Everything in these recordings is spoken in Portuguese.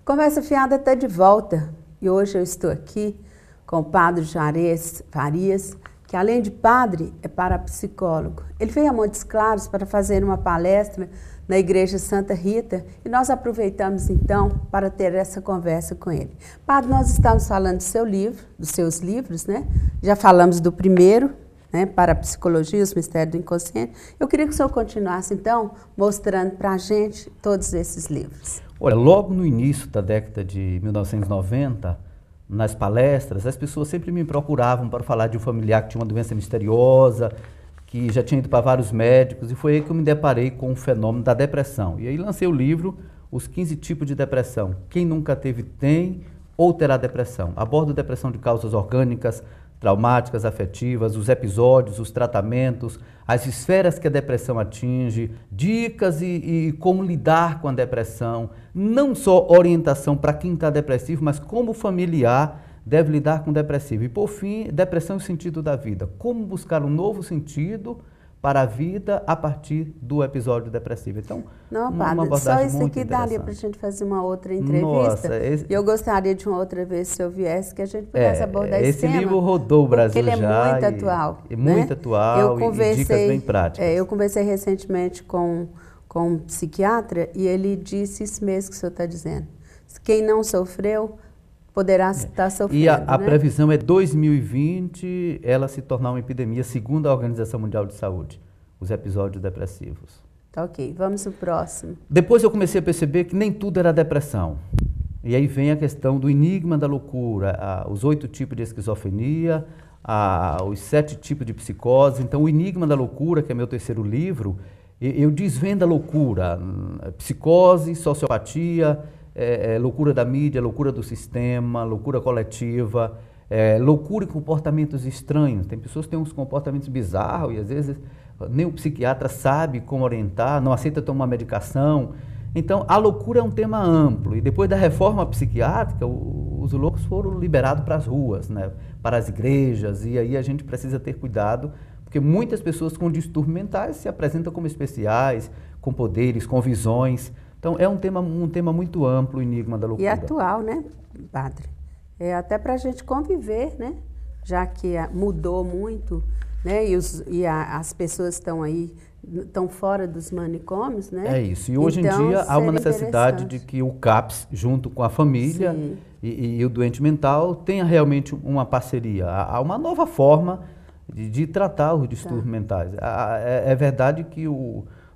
Conversa Fiada está de volta e hoje eu estou aqui com o padre Juarez Farias, que além de padre é parapsicólogo. Ele veio a Montes Claros para fazer uma palestra na Igreja Santa Rita e nós aproveitamos então para ter essa conversa com ele. Padre, nós estamos falando do seu livro, dos seus livros, né? Já falamos do primeiro, né? Parapsicologia, os mistérios do inconsciente. Eu queria que o senhor continuasse então mostrando para a gente todos esses livros. Olha, logo no início da década de 1990, nas palestras, as pessoas sempre me procuravam para falar de um familiar que tinha uma doença misteriosa, que já tinha ido para vários médicos, e foi aí que eu me deparei com o fenômeno da depressão. E aí lancei o livro, Os 15 Tipos de Depressão. Quem nunca teve, tem ou terá depressão. Abordo depressão de causas orgânicas, traumáticas, afetivas, os episódios, os tratamentos, as esferas que a depressão atinge, dicas e como lidar com a depressão, não só orientação para quem está depressivo, mas como o familiar deve lidar com o depressivo. E por fim, depressão e sentido da vida, como buscar um novo sentido para a vida a partir do episódio depressivo. Então, não, uma padre, abordagem só isso aqui daria para a gente fazer uma outra entrevista. E eu gostaria de uma outra vez, se eu viesse, que a gente pudesse abordar esse tema. Esse livro rodou o Brasil já. Ele é muito atual. Muito atual e dicas bem práticas. Eu conversei recentemente com um psiquiatra e ele disse isso mesmo que o senhor está dizendo. Quem não sofreu poderá estar sofrendo. E a previsão é 2020 ela se tornar uma epidemia, segundo a Organização Mundial de Saúde, os episódios depressivos. Tá, ok, vamos no próximo. Depois eu comecei a perceber que nem tudo era depressão. E aí vem a questão do enigma da loucura, os 8 tipos de esquizofrenia, os 7 tipos de psicose. Então o enigma da loucura, que é meu terceiro livro, eu desvendo a loucura, psicose, sociopatia, loucura da mídia, loucura do sistema, loucura coletiva, loucura e comportamentos estranhos. Tem pessoas que têm uns comportamentos bizarros e às vezes nem o psiquiatra sabe como orientar, não aceita tomar medicação. Então a loucura é um tema amplo e depois da reforma psiquiátrica os loucos foram liberados para as ruas, né, para as igrejas, e aí a gente precisa ter cuidado porque muitas pessoas com distúrbios mentais se apresentam como especiais, com poderes, com visões. Então, é um tema muito amplo, o enigma da loucura. E atual, né, padre? Até para a gente conviver, né? Já que mudou muito, né? E as pessoas estão aí, estão fora dos manicômios, né? É isso. E hoje então, em dia há uma necessidade de que o CAPS, junto com a família e o doente mental, tenha realmente uma parceria. Há uma nova forma de tratar os distúrbios mentais. É verdade que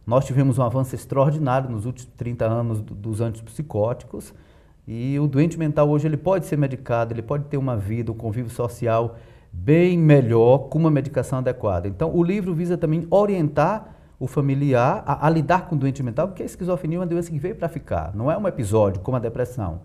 nós tivemos um avanço extraordinário nos últimos 30 anos dos antipsicóticos e o doente mental hoje ele pode ser medicado, ele pode ter uma vida, um convívio social bem melhor com uma medicação adequada. Então o livro visa também orientar o familiar a lidar com o doente mental, porque a esquizofrenia é uma doença que veio para ficar, não é um episódio como a depressão.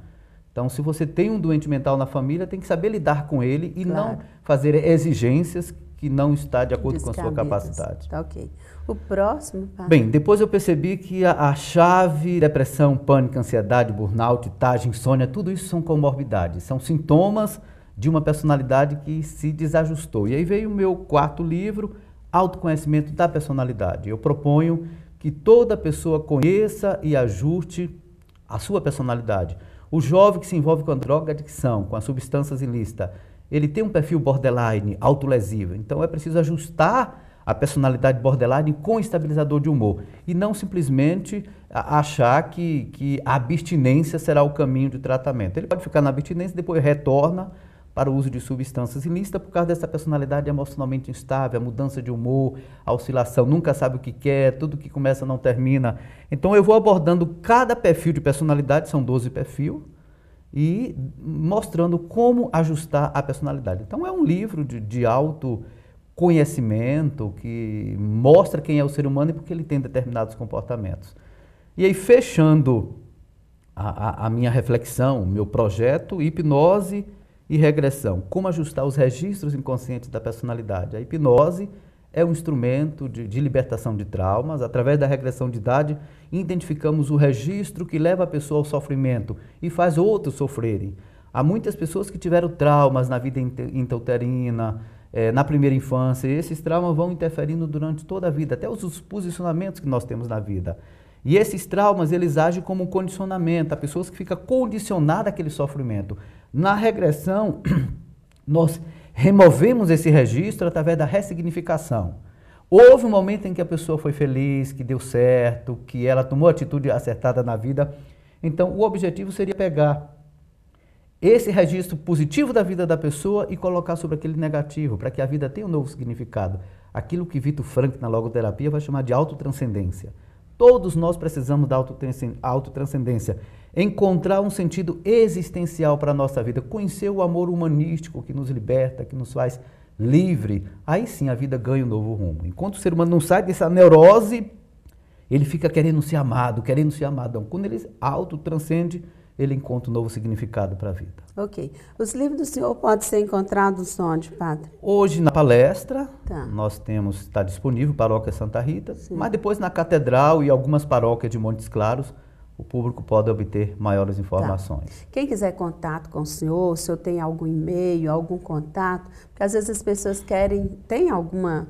Então se você tem um doente mental na família, tem que saber lidar com ele e não fazer exigências que não está de acordo com a sua capacidade. Tá, ok. O próximo, padre? Bem, depois eu percebi que a chave, depressão, pânico, ansiedade, burnout, TAG, insônia, tudo isso são comorbidades, são sintomas de uma personalidade que se desajustou. E aí veio o meu 4º livro, Autoconhecimento da Personalidade. Eu proponho que toda pessoa conheça e ajuste a sua personalidade. O jovem que se envolve com a droga, adicção, com as substâncias ilícitas, ele tem um perfil borderline, autolesivo. Então é preciso ajustar a personalidade borderline com estabilizador de humor e não simplesmente achar que a abstinência será o caminho de tratamento. Ele pode ficar na abstinência e depois retorna para o uso de substâncias ilícitas por causa dessa personalidade emocionalmente instável, a mudança de humor, a oscilação, nunca sabe o que quer, tudo que começa não termina. Então eu vou abordando cada perfil de personalidade, são 12 perfis, e mostrando como ajustar a personalidade. Então é um livro de autoconhecimento que mostra quem é o ser humano e porque ele tem determinados comportamentos. E aí, fechando a minha reflexão, meu projeto, hipnose e regressão. Como ajustar os registros inconscientes da personalidade. A hipnose é um instrumento de libertação de traumas. Através da regressão de idade, identificamos o registro que leva a pessoa ao sofrimento e faz outros sofrerem. Há muitas pessoas que tiveram traumas na vida intrauterina, na primeira infância, e esses traumas vão interferindo durante toda a vida, até os posicionamentos que nós temos na vida. E esses traumas, eles agem como um condicionamento, há pessoas que ficam condicionadas àquele sofrimento. Na regressão, nós removemos esse registro através da ressignificação. Houve um momento em que a pessoa foi feliz, que deu certo, que ela tomou a atitude acertada na vida. Então, o objetivo seria pegar esse registro positivo da vida da pessoa e colocar sobre aquele negativo, para que a vida tenha um novo significado. Aquilo que Viktor Frankl, na logoterapia, vai chamar de autotranscendência. Todos nós precisamos da autotranscendência, encontrar um sentido existencial para a nossa vida, conhecer o amor humanístico que nos liberta, que nos faz livre. Aí sim a vida ganha um novo rumo. Enquanto o ser humano não sai dessa neurose, ele fica querendo ser amado, querendo ser amado. Então, quando ele autotranscende, ele encontra um novo significado para a vida. Ok. Os livros do senhor podem ser encontrados onde, padre? Hoje, na palestra, Tá. nós temos, está disponível, Paróquia Santa Rita, Sim. mas depois na Catedral e algumas paróquias de Montes Claros, o público pode obter maiores informações. Quem quiser contato com o senhor tem algum e-mail, algum contato, porque às vezes as pessoas têm alguma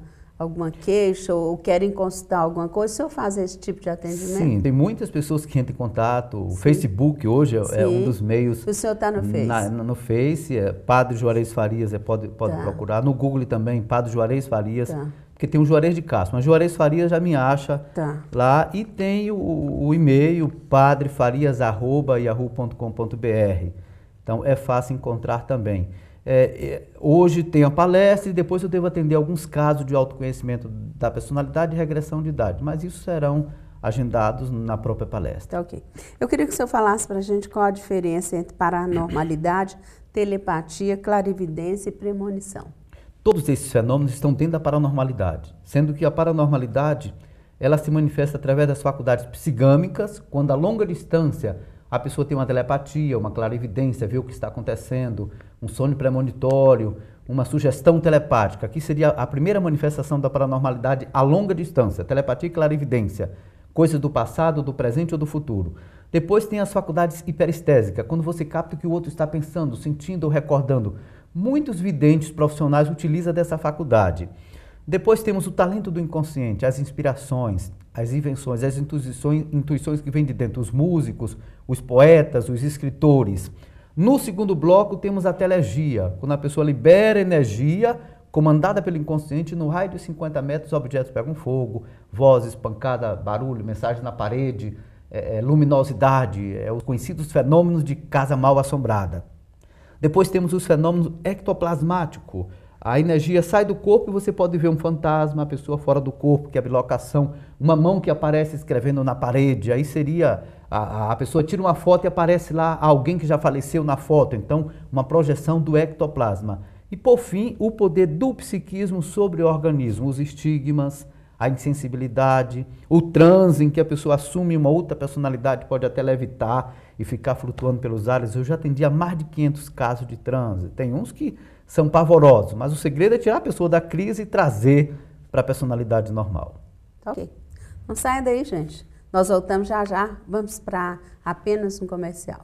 queixa ou querem consultar alguma coisa, o senhor faz esse tipo de atendimento? Sim, tem muitas pessoas que entram em contato. O Sim. Facebook hoje é um dos meios. O senhor está no Face? No Face, Padre Juarez Farias, pode Tá. procurar. No Google também, Padre Juarez Farias, Tá. porque tem o Juarez de Castro, mas Juarez Farias já me acha Tá. lá. E tem o e-mail padrefarias@yahoo.com.br. Então é fácil encontrar também. Hoje tem a palestra e depois eu devo atender alguns casos de autoconhecimento da personalidade e regressão de idade, mas isso serão agendados na própria palestra. Tá, ok. Eu queria que o senhor falasse para a gente qual a diferença entre paranormalidade, telepatia, clarividência e premonição. Todos esses fenômenos estão dentro da paranormalidade, sendo que a paranormalidade ela se manifesta através das faculdades psigâmicas, quando a longa distância a pessoa tem uma telepatia, uma clarividência, vê o que está acontecendo, um sonho premonitório, uma sugestão telepática. Aqui seria a primeira manifestação da paranormalidade a longa distância, telepatia e clarividência, coisas do passado, do presente ou do futuro. Depois tem as faculdades hiperestésicas, quando você capta o que o outro está pensando, sentindo ou recordando. Muitos videntes profissionais utilizam dessa faculdade. Depois temos o talento do inconsciente, as inspirações, as invenções, as intuições que vêm de dentro, os músicos, os poetas, os escritores. No segundo bloco temos a telegia, quando a pessoa libera energia comandada pelo inconsciente, no raio de 50 metros os objetos pegam fogo, vozes, pancada, barulho, mensagem na parede, luminosidade, os conhecidos fenômenos de casa mal assombrada. Depois temos os fenômenos ectoplasmáticos. A energia sai do corpo e você pode ver um fantasma, a pessoa fora do corpo, que é a bilocação, uma mão que aparece escrevendo na parede. Aí seria, a pessoa tira uma foto e aparece lá alguém que já faleceu na foto. Então, uma projeção do ectoplasma. E, por fim, o poder do psiquismo sobre o organismo, os estigmas, a insensibilidade, o transe em que a pessoa assume uma outra personalidade, pode até levitar e ficar flutuando pelos ares. Eu já atendi a mais de 500 casos de transe. Tem uns que são pavorosos, mas o segredo é tirar a pessoa da crise e trazer para a personalidade normal. Ok. Não saia daí, gente. Nós voltamos já já. Vamos para apenas um comercial.